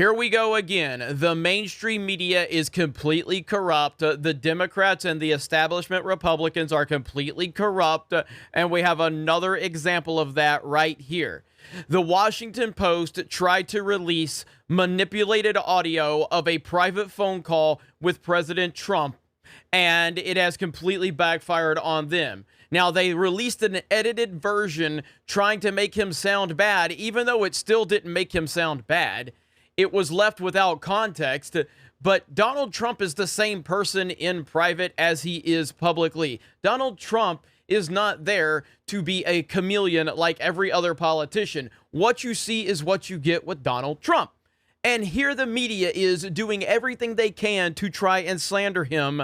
Here we go again. The mainstream media is completely corrupt. The Democrats and the establishment Republicans are completely corrupt. And we have another example of that right here. The Washington Post tried to release manipulated audio of a private phone call with President Trump, and it has completely backfired on them. Now, they released an edited version trying to make him sound bad, even though it still didn't make him sound bad. It was left without context, but Donald Trump is the same person in private as he is publicly. Donald Trump is not there to be a chameleon like every other politician. What you see is what you get with Donald Trump. And here the media is doing everything they can to try and slander him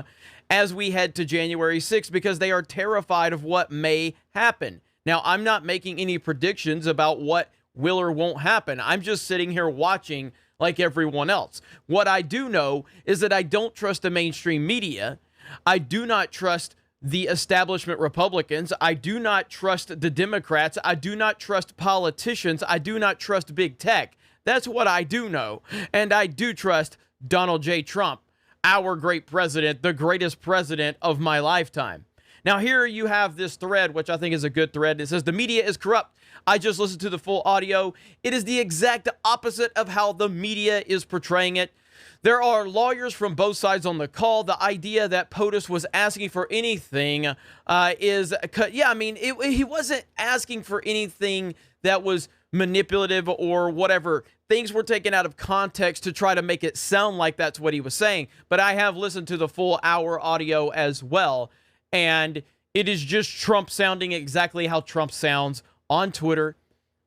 as we head to January 6th because they are terrified of what may happen. Now, I'm not making any predictions about what will or won't happen. I'm just sitting here watching like everyone else. What I do know is that I don't trust the mainstream media. I do not trust the establishment Republicans. I do not trust the Democrats. I do not trust politicians. I do not trust big tech. That's what I do know. And I do trust Donald J. Trump, our great president, the greatest president of my lifetime. Now, here you have this thread, which I think is a good thread. It says, the media is corrupt. I just listened to the full audio. It is the exact opposite of how the media is portraying it. There are lawyers from both sides on the call. The idea that POTUS was asking for anything he wasn't asking for anything that was manipulative or whatever. Things were taken out of context to try to make it sound like that's what he was saying. But I have listened to the full hour audio as well. And it is just Trump sounding exactly how Trump sounds on Twitter,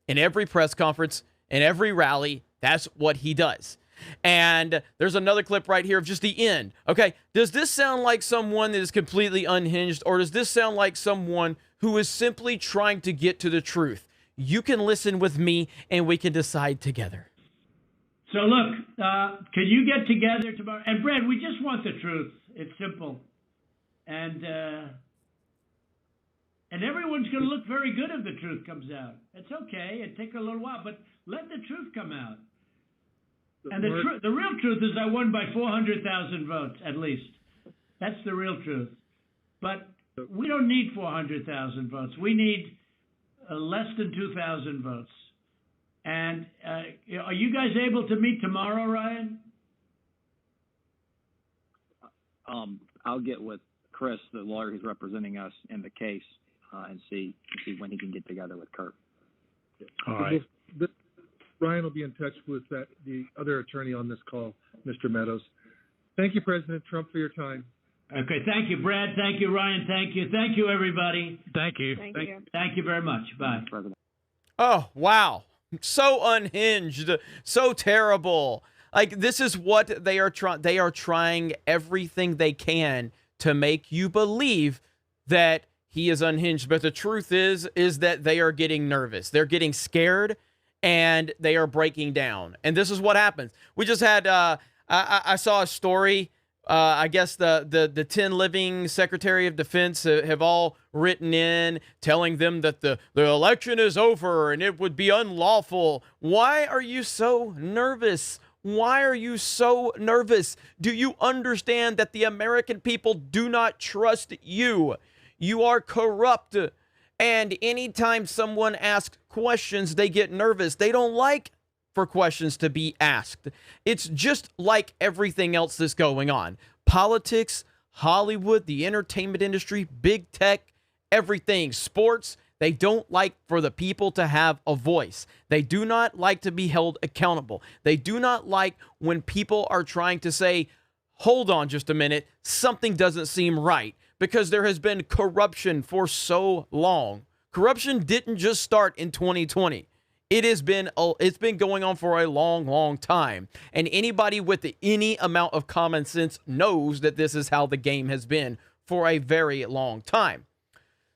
in every press conference, in every rally. That's what he does. And there's another clip right here of just the end. Okay, does this sound like someone that is completely unhinged, or does this sound like someone who is simply trying to get to the truth? You can listen with me, and we can decide together. So look, can you get together tomorrow? And Brad, we just want the truth. It's simple. And everyone's going to look very good if the truth comes out. It's okay. It takes a little while, but let the truth come out. And the real truth is I won by 400,000 votes, at least. That's the real truth. But we don't need 400,000 votes. We need less than 2,000 votes. And are you guys able to meet tomorrow, Ryan? I'll get with Chris, the lawyer who's representing us in the case, and see when he can get together with Kurt. All right. Ryan will be in touch with the other attorney on this call, Mr. Meadows. Thank you, President Trump, for your time. Okay, thank you, Brad. Thank you, Ryan. Thank you. Thank you, everybody. Thank you. Thank you very much. Bye. Oh, wow. So unhinged. So terrible. Like, this is what they are trying. They are trying everything they can to make you believe that he is unhinged. But the truth is that they are getting nervous. They're getting scared. And they are breaking down. And this is what happens. We just had, I saw a story. I guess the 10 living Secretary of Defense have all written in telling them that the election is over and it would be unlawful. Why are you so nervous? Why are you so nervous? Do you understand that the American people do not trust you? You are corrupt. And anytime someone asks questions, they get nervous. They don't like for questions to be asked. It's just like everything else that's going on. Politics, Hollywood, the entertainment industry, big tech, everything, sports. They don't like for the people to have a voice. They do not like to be held accountable. They do not like when people are trying to say, hold on just a minute, something doesn't seem right. Because there has been corruption for so long. Corruption didn't just start in 2020. It's been going on for a long, long time. And anybody with any amount of common sense knows that this is how the game has been for a very long time.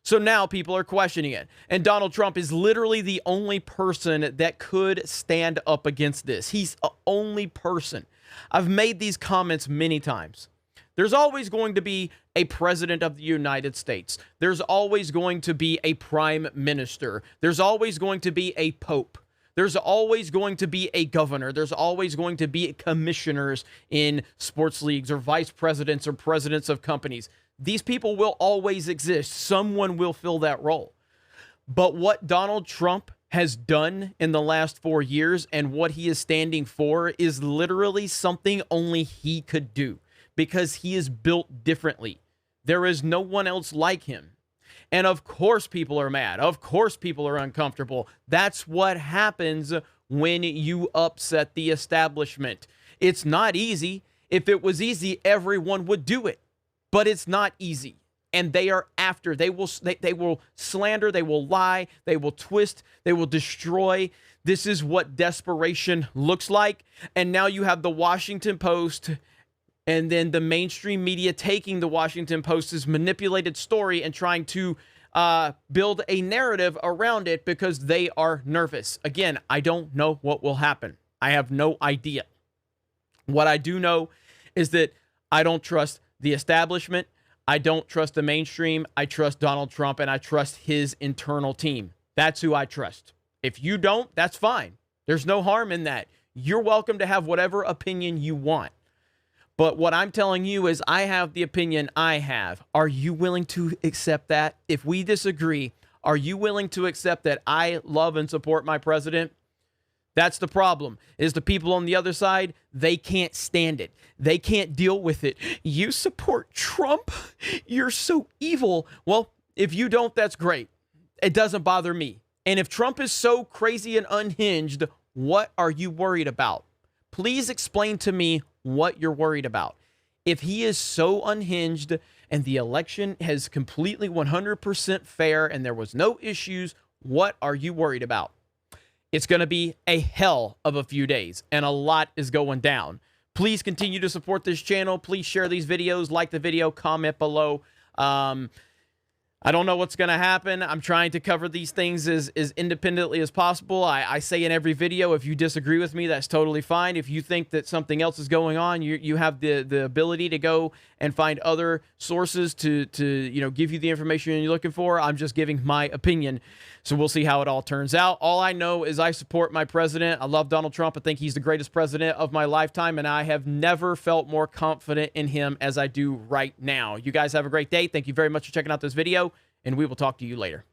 So now people are questioning it. And Donald Trump is literally the only person that could stand up against this. He's the only person. I've made these comments many times. There's always going to be a president of the United States. There's always going to be a prime minister. There's always going to be a pope. There's always going to be a governor. There's always going to be commissioners in sports leagues or vice presidents or presidents of companies. These people will always exist. Someone will fill that role. But what Donald Trump has done in the last 4 years and what he is standing for is literally something only he could do, because he is built differently. There is no one else like him. And of course people are mad. Of course people are uncomfortable. That's what happens when you upset the establishment. It's not easy. If it was easy, everyone would do it. But it's not easy. And they are after. They will slander, they will lie, they will twist, they will destroy. This is what desperation looks like. And now you have the Washington Post and then the mainstream media taking the Washington Post's manipulated story and trying to build a narrative around it because they are nervous. Again, I don't know what will happen. I have no idea. What I do know is that I don't trust the establishment. I don't trust the mainstream. I trust Donald Trump, and I trust his internal team. That's who I trust. If you don't, that's fine. There's no harm in that. You're welcome to have whatever opinion you want. But what I'm telling you is I have the opinion I have. Are you willing to accept that? If we disagree, are you willing to accept that I love and support my president? That's the problem, is the people on the other side, they can't stand it. They can't deal with it. You support Trump? You're so evil. Well, if you don't, that's great. It doesn't bother me. And if Trump is so crazy and unhinged, what are you worried about? Please explain to me what you're worried about. If he is so unhinged and the election has completely 100% fair and there was no issues, what are you worried about? It's going to be a hell of a few days, and a lot is going down. Please continue to support this channel. Please share these videos, like the video, comment below. I don't know what's going to happen. I'm trying to cover these things as independently as possible. I say in every video, if you disagree with me, that's totally fine. If you think that something else is going on, you have the ability to go and find other sources to give you the information you're looking for. I'm just giving my opinion. So we'll see how it all turns out. All I know is I support my president. I love Donald Trump. I think he's the greatest president of my lifetime, and I have never felt more confident in him as I do right now. You guys have a great day. Thank you very much for checking out this video, and we will talk to you later.